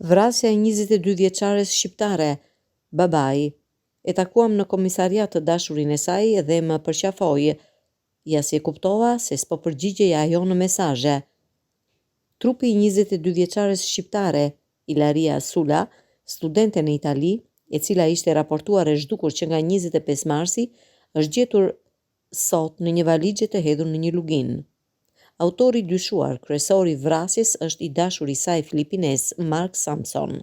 Vrasja e 22 vjeçares shqiptare, babai. E takuam në komisariat të dashurin e saj dhe më përqafoi. Ja si e kuptova se s'po përgjigjej ajo në mesazhe. Trupi i 22 vjeçares shqiptare, Ilaria Sula, studente në Itali, e cila ishte raportuar e zhdukur që nga 25 marsi, është gjetur sot në një valixhe të hedhur në një luginë. Autori dyshuar kryesor i vrasjes është i dashuri i saj filipines Mark Samson.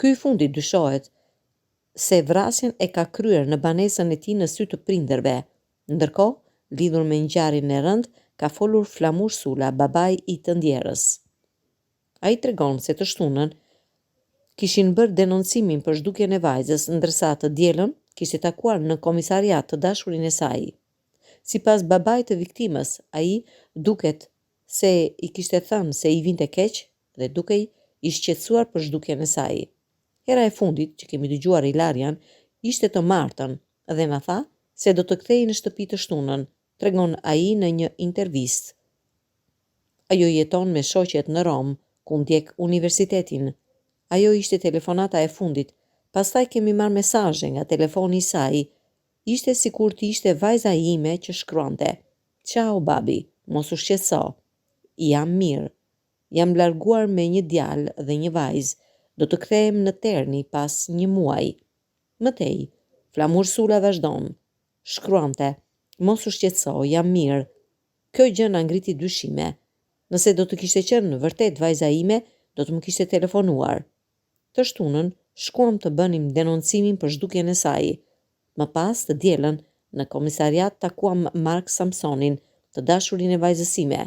Ky i fundit dyshohet se vrasjen e ka kryer në banesën e tij në sy të prindërve. Ndërkohë, lidhur me ngjarjen e rënd, ka folur Flamur Sula, babai i të ndjerës. Ai tregon se të shtunën kishin bërë denoncimin për zhdukjen e vajzës, ndërsa të dielën kishte takuar në komisariat të dashurin e saj. Sipas babait të viktimës, ai duket se i kishte thënë se i vinte keq dhe dukej i shqetësuar për zhdukjen e saj. Hera e fundit që kemi dëgjuar Ilarian ishte të martën dhe na tha se do të kthehej në shtëpi të shtunën, tregon ai në një intervistë. Ajo jeton me shoqet në Rom, ku ndjek universitetin. Ajo ishte telefonata e fundit, pastaj kemi marrë mesazhe nga telefoni i saj. Ishte sikur të ishte vajza ime që shkruante: "Ciao babi, mos u shqetëso. Jam mirë. Jam larguar me një djalë dhe një vajzë. Do të kthehem në Terni pas një muaji." Mëtej, Flamur Sula vazhdon. Shkruante: "Mos u shqetëso, jam mirë." Kjo gjë na ngriti dyshime. Nëse do të kishte qenë vërtet vajza ime, do të më kishte telefonuar. Të shtunën shkuam të bënim denoncimin për zhdukjen e saj. Më pas të dielën në komisariat takuam Mark Samsonin, të dashurin e vajzës sime.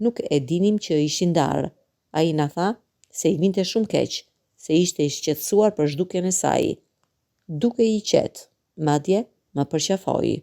Nuk e dinim që ishin ndarë. Ai na tha se i vinte shumë keq, se ishte i shqetësuar për zhdukjen e saj. Duke i qetë, madje më përqafoi.